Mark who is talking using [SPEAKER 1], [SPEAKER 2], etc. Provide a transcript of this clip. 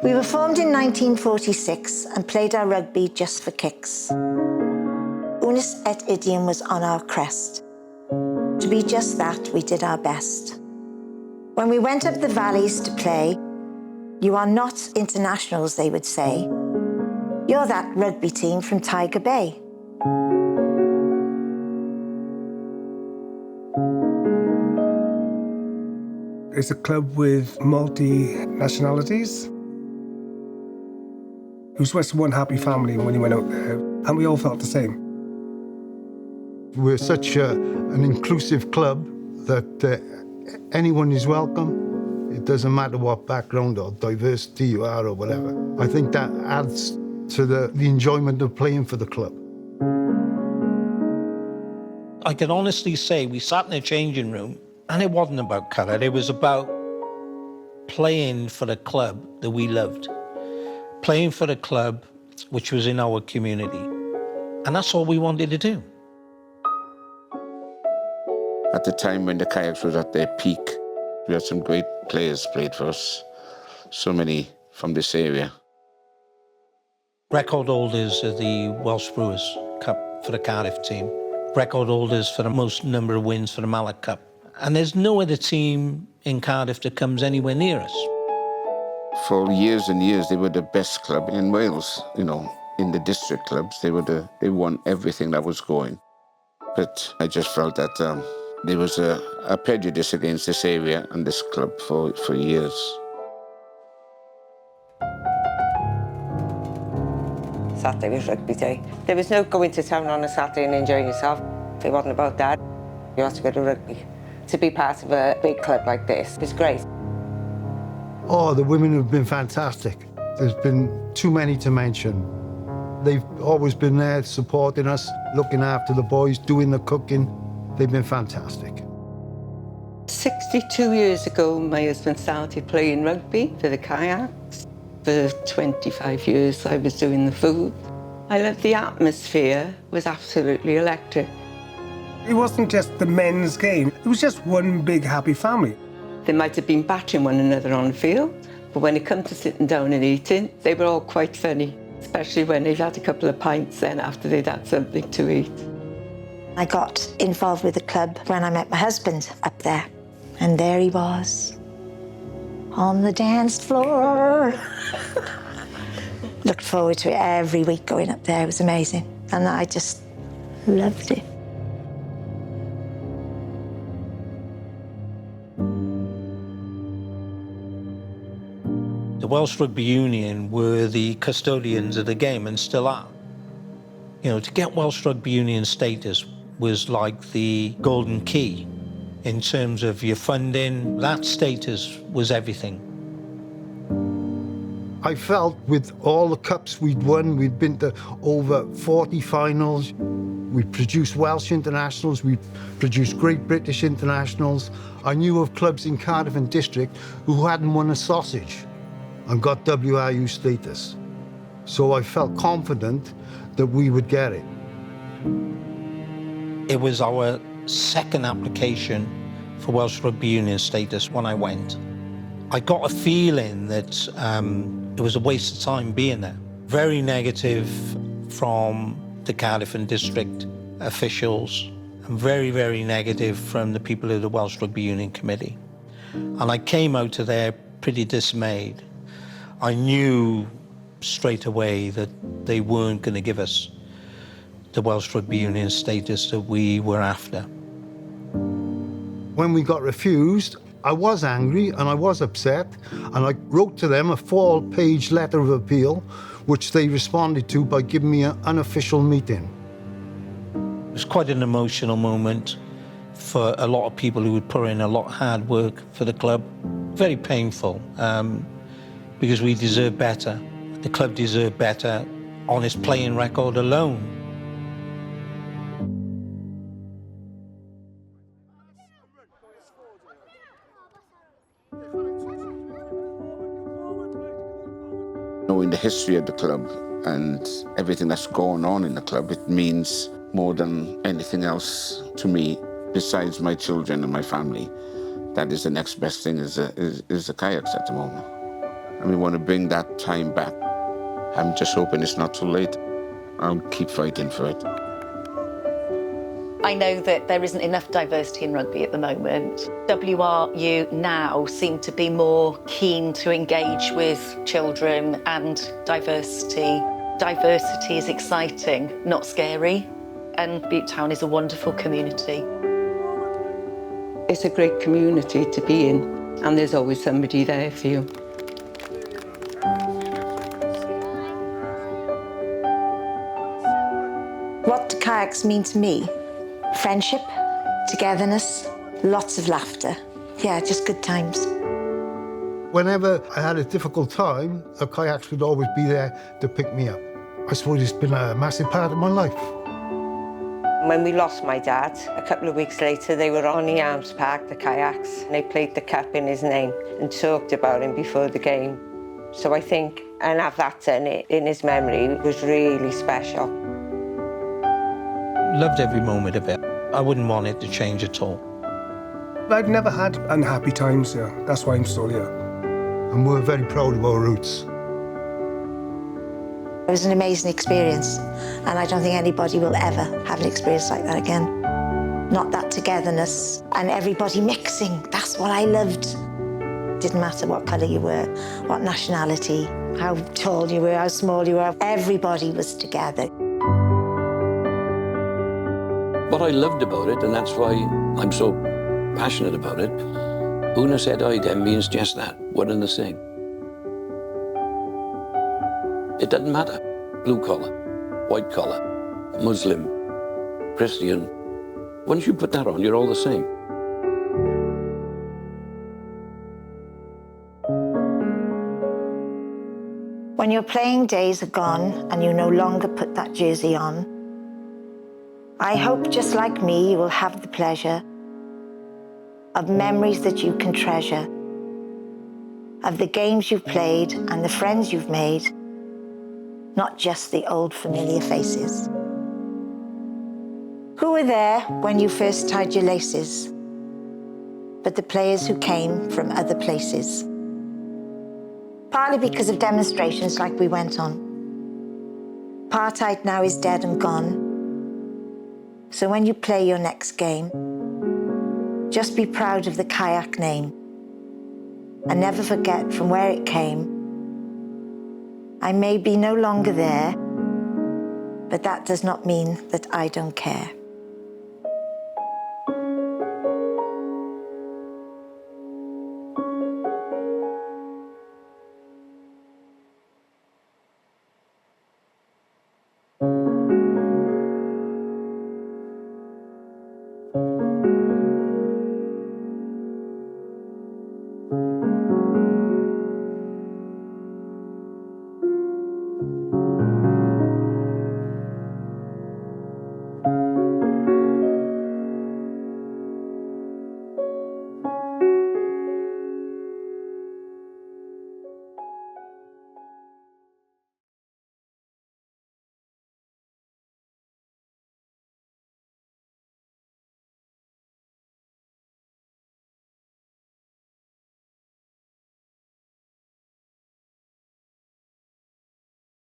[SPEAKER 1] We were formed in 1946 and played our rugby just for kicks. Unus et idiom was on our crest. To be just that, we did our best. When we went up the valleys to play, you are not internationals, they would say. You're that rugby team from Tiger Bay.
[SPEAKER 2] It's a club with multi-nationalities. It was just one happy family when you went out there, and we all felt the same.
[SPEAKER 3] We're such an inclusive club that anyone is welcome. It doesn't matter what background or diversity you are or whatever. I think that adds to the enjoyment of playing for the club.
[SPEAKER 4] I can honestly say we sat in a changing room and it wasn't about colour, it was about playing for the club that we loved. Playing for the club which was in our community. And that's all we wanted to do.
[SPEAKER 5] At the time when the Kayaks was at their peak, we had some great players played for us. So many from this area.
[SPEAKER 4] Record holders of the Welsh Brewers Cup for the Cardiff team. Record holders for the most number of wins for the Mallet Cup. And there's no other team in Cardiff that comes anywhere near us.
[SPEAKER 5] For years and years, they were the best club in Wales. You know, in the district clubs, they won everything that was going. But I just felt that there was a prejudice against this area and this club for years.
[SPEAKER 6] Saturday was rugby day. There was no going to town on a Saturday and enjoying yourself. It wasn't about that. You had to go to rugby. To be part of a big club like this was great.
[SPEAKER 3] Oh, the women have been fantastic. There's been too many to mention. They've always been there supporting us, looking after the boys, doing the cooking. They've been fantastic.
[SPEAKER 7] 62 years ago, my husband started playing rugby for the Kayaks. For 25 years, I was doing the food. I loved the atmosphere. It was absolutely electric.
[SPEAKER 2] It wasn't just the men's game. It was just one big happy family.
[SPEAKER 7] They might have been battering one another on the field, but when it came to sitting down and eating, they were all quite funny, especially when they'd had a couple of pints then after they'd had something to eat.
[SPEAKER 1] I got involved with the club when I met my husband up there. And there he was, on the dance floor. Looked forward to it every week going up there. It was amazing. And I just loved it.
[SPEAKER 4] The Welsh Rugby Union were the custodians of the game and still are. You know, to get Welsh Rugby Union status was like the golden key in terms of your funding. That status was everything.
[SPEAKER 3] I felt with all the cups we'd won, we'd been to over 40 finals. We produced Welsh internationals, we produced Great British internationals. I knew of clubs in Cardiff and District who hadn't won a sausage and got WRU status. So I felt confident that we would get it.
[SPEAKER 4] It was our second application for Welsh Rugby Union status when I went. I got a feeling that it was a waste of time being there. Very negative from the Cardiff and District officials, and very, very negative from the people of the Welsh Rugby Union Committee. And I came out of there pretty dismayed. I knew straight away that they weren't going to give us the Welsh Rugby Union status that we were after.
[SPEAKER 3] When we got refused, I was angry and I was upset, and I wrote to them a 4-page letter of appeal, which they responded to by giving me an unofficial meeting.
[SPEAKER 4] It was quite an emotional moment for a lot of people who would put in a lot of hard work for the club. Very painful, because we deserve better. The club deserved better on its playing record alone.
[SPEAKER 5] Knowing the history of the club and everything that's going on in the club, it means more than anything else to me, besides my children and my family. That is the next best thing is the Kayaks at the moment. and we want to bring that time back. I'm just hoping it's not too late. I'll keep fighting for it.
[SPEAKER 8] I know that there isn't enough diversity in rugby at the moment. WRU now seem to be more keen to engage with children and diversity. Diversity is exciting, not scary, and Butetown is a wonderful community.
[SPEAKER 7] It's a great community to be in, and there's always somebody there for you.
[SPEAKER 1] What do kayaks mean to me? Friendship, togetherness, lots of laughter. Yeah, just good times.
[SPEAKER 3] Whenever I had a difficult time, the kayaks would always be there to pick me up. I suppose it's been a massive part of my life.
[SPEAKER 6] When we lost my dad, a couple of weeks later, they were on the Arms Park, the kayaks, and they played the cup in his name and talked about him before the game. So I think, and have that done in his memory, was really special.
[SPEAKER 4] Loved every moment of it. I wouldn't want it to change at all.
[SPEAKER 2] I've never had unhappy times here. That's why I'm still here.
[SPEAKER 3] And we're very proud of our roots.
[SPEAKER 1] It was an amazing experience, and I don't think anybody will ever have an experience like that again. Not that togetherness and everybody mixing. That's what I loved. Didn't matter what colour you were, what nationality, how tall you were, how small you were. Everybody was together.
[SPEAKER 9] What I loved about it, and that's why I'm so passionate about it, Una said Oidem means just that, one and the same. It doesn't matter, blue collar, white collar, Muslim, Christian. Once you put that on, you're all the same.
[SPEAKER 1] When your playing days are gone and you no longer put that jersey on, I hope, just like me, you will have the pleasure of memories that you can treasure, of the games you've played and the friends you've made, not just the old familiar faces. Who were there when you first tied your laces, but the players who came from other places? Partly because of demonstrations like we went on. Apartheid now is dead and gone. So when you play your next game, just be proud of the kayak name and never forget from where it came. I may be no longer there, but that does not mean that I don't care.